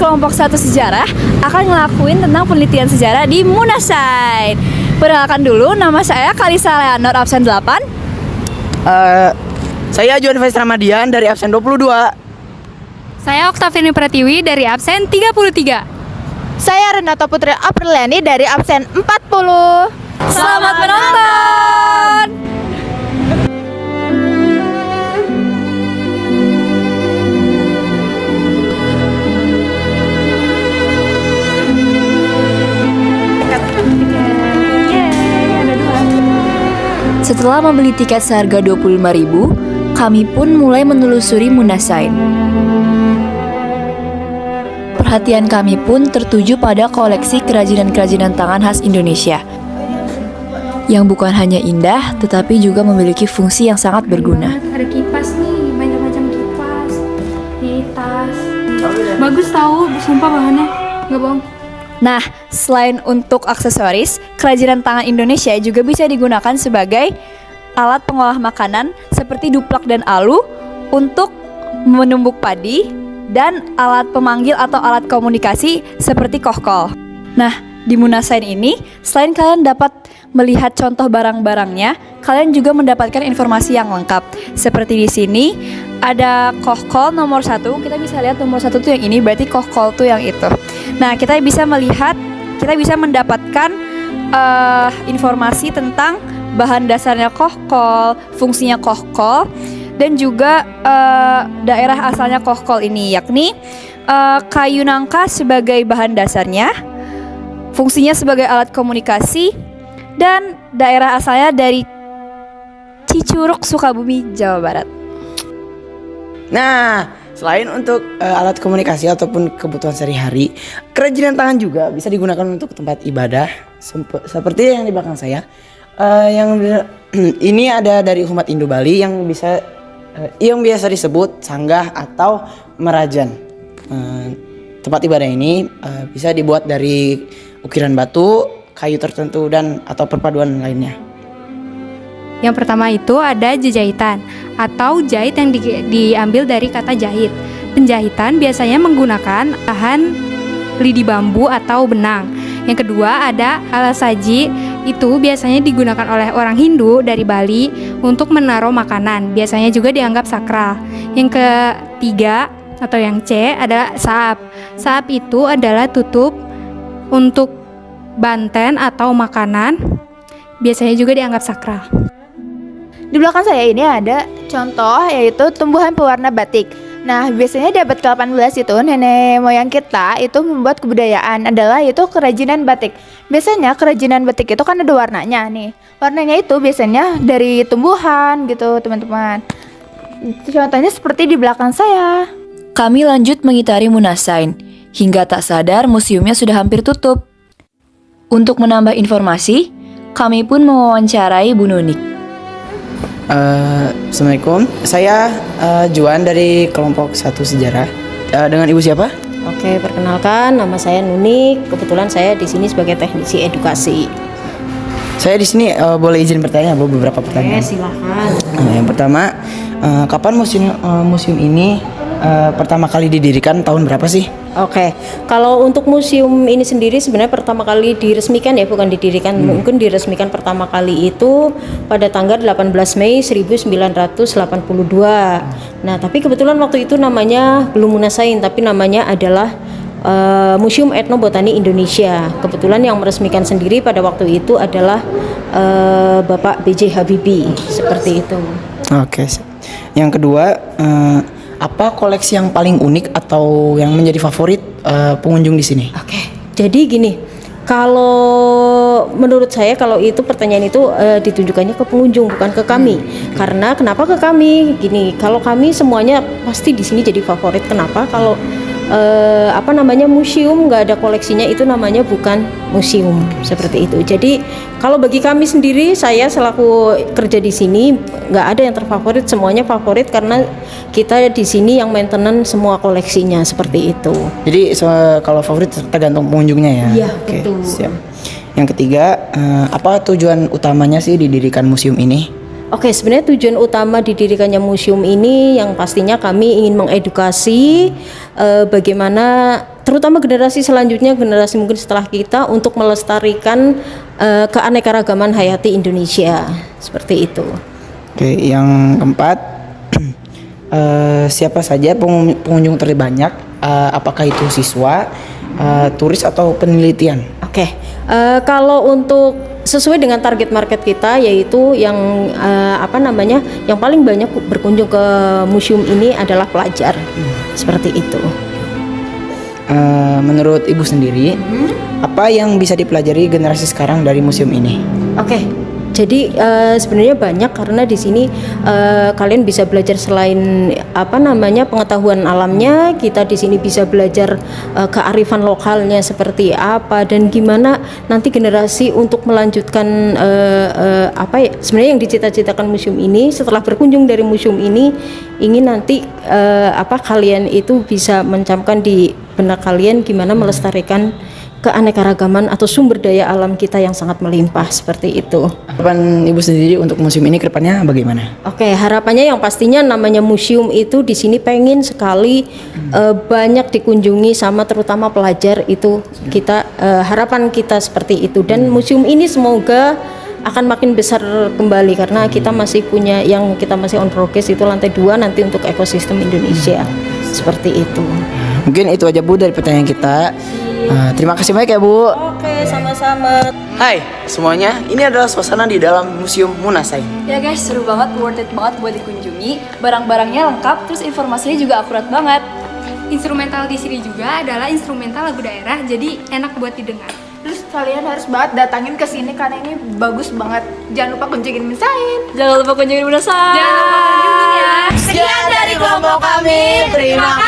kelompok satu sejarah akan ngelakuin tentang penelitian sejarah di Munasain. Perkenalkan dulu, nama saya Kalisa Leonor, absen 8. Saya Juan Faiz Ramadian dari absen 22. Saya Oktaviani Pratiwi dari absen 33. Saya Renata Putri Apriliani dari absen 40. Selamat menonton! Setelah membeli tiket seharga 25.000, kami pun mulai menelusuri Munasain. Perhatian kami pun tertuju pada koleksi kerajinan-kerajinan tangan khas Indonesia, yang bukan hanya indah, tetapi juga memiliki fungsi yang sangat berguna. Ada kipas nih, banyak macam kipas. Nih tas. Bagus tahu, sumpah bahannya. Nggak bohong. Nah, selain untuk aksesoris, kerajinan tangan Indonesia juga bisa digunakan sebagai alat pengolah makanan seperti duplak dan alu untuk menumbuk padi, dan alat pemanggil atau alat komunikasi seperti kohkol. Nah, di Munasain ini, selain kalian dapat melihat contoh barang-barangnya, kalian juga mendapatkan informasi yang lengkap. Seperti di sini, ada kohkol nomor 1, kita bisa lihat nomor 1 tuh yang ini, berarti kohkol tuh yang itu. Nah, kita bisa mendapatkan informasi tentang bahan dasarnya kohkol, fungsinya kohkol, dan juga daerah asalnya kohkol ini, yakni kayu nangka sebagai bahan dasarnya, fungsinya sebagai alat komunikasi, dan daerah asalnya dari Cicurug, Sukabumi, Jawa Barat. Nah, selain untuk alat komunikasi ataupun kebutuhan sehari-hari, kerajinan tangan juga bisa digunakan untuk tempat ibadah, seperti yang di belakang saya. Ini ada dari umat Indo Bali yang biasa disebut sanggah atau merajan. Tempat ibadah ini bisa dibuat dari ukiran batu, kayu tertentu, dan atau perpaduan lainnya. Yang pertama itu ada jejahitan atau jahit yang diambil dari kata jahit. Penjahitan biasanya menggunakan bahan lidi bambu atau benang. Yang kedua ada alas saji, itu biasanya digunakan oleh orang Hindu dari Bali untuk menaruh makanan. Biasanya juga dianggap sakral. Yang ketiga atau yang C adalah saap. Saap itu adalah tutup untuk banten atau makanan. Biasanya juga dianggap sakral. Di belakang saya ini ada contoh, yaitu tumbuhan pewarna batik. Nah, biasanya di abad ke-18 itu nenek moyang kita itu membuat kebudayaan adalah itu kerajinan batik. Biasanya kerajinan batik itu kan ada warnanya nih. Warnanya itu biasanya dari tumbuhan gitu, teman-teman. Contohnya seperti di belakang saya. Kami lanjut mengitari Munasain, hingga tak sadar museumnya sudah hampir tutup. Untuk menambah informasi, kami pun mewawancarai Bu Nunik. Assalamualaikum, saya Juan dari kelompok 1 sejarah. Dengan ibu siapa? Oke, perkenalkan, nama saya Nunik. Kebetulan saya di sini sebagai teknisi edukasi. Saya di sini boleh izin bertanya beberapa pertanyaan. Oke, silakan. Yang pertama, kapan museum ini pertama kali didirikan, tahun berapa sih? Oke, kalau untuk museum ini sendiri sebenarnya pertama kali diresmikan ya, bukan didirikan. Mungkin diresmikan pertama kali itu pada tanggal 18 Mei 1982. Nah, tapi kebetulan waktu itu namanya belum Munasain, tapi namanya adalah Museum Etnobotani Indonesia. Kebetulan yang meresmikan sendiri pada waktu itu adalah Bapak B.J. Habibie, seperti itu. Oke. Yang kedua, apa koleksi yang paling unik atau yang menjadi favorit pengunjung di sini? Oke, jadi gini, kalau menurut saya kalau itu pertanyaan itu ditujukannya ke pengunjung, bukan ke kami. Karena kenapa ke kami? Gini, kalau kami semuanya pasti di sini jadi favorit. Kenapa? Kalau museum nggak ada koleksinya, itu namanya bukan museum, seperti itu. Jadi kalau bagi kami sendiri, saya selaku kerja di sini nggak ada yang terfavorit, semuanya favorit karena kita di sini yang maintenance semua koleksinya, seperti itu. Jadi kalau favorit tergantung pengunjungnya ya. Iya, Oke, betul. siap. Yang ketiga, apa tujuan utamanya sih didirikan museum ini? Oke, sebenarnya tujuan utama didirikannya museum ini yang pastinya kami ingin mengedukasi bagaimana terutama generasi selanjutnya, generasi mungkin setelah kita, untuk melestarikan keanekaragaman hayati Indonesia, seperti itu. Oke, yang keempat, siapa saja pengunjung terbanyak? Apakah itu siswa, turis atau penelitian? Oke, kalau untuk sesuai dengan target market kita, yaitu yang yang paling banyak berkunjung ke museum ini adalah pelajar, seperti itu. Menurut Ibu sendiri, apa yang bisa dipelajari generasi sekarang dari museum ini? Oke, jadi sebenarnya banyak, karena di sini kalian bisa belajar selain pengetahuan alamnya, kita di sini bisa belajar kearifan lokalnya seperti apa, dan gimana nanti generasi untuk melanjutkan sebenarnya yang dicita-citakan museum ini. Setelah berkunjung dari museum ini, ingin nanti kalian itu bisa mencamkan di benak kalian gimana melestarikan keanekaragaman atau sumber daya alam kita yang sangat melimpah, seperti itu. Harapan Ibu sendiri untuk museum ini ke depannya bagaimana? Oke, harapannya yang pastinya namanya museum itu di sini pengen sekali banyak dikunjungi sama terutama pelajar, itu kita harapan kita seperti itu. Dan museum ini semoga akan makin besar kembali, karena kita masih punya yang kita masih on progress, itu lantai 2 nanti untuk ekosistem Indonesia, seperti itu. Mungkin itu aja Bu dari pertanyaan kita. Terima kasih banyak ya Bu. Oke, sama-sama. Hai semuanya, ini adalah suasana di dalam Museum Munasai. Ya guys, seru banget, worth it banget buat dikunjungi. Barang-barangnya lengkap, terus informasinya juga akurat banget. Instrumental di sini juga adalah instrumental lagu daerah, jadi enak buat didengar. Terus kalian harus banget datangin ke sini karena ini bagus banget. Jangan lupa kunjungin Misain. Jangan lupa kunjungin Munasai. Jangan lupa kunjungi ya. Sekian dari kelompok kami. Terima kasih.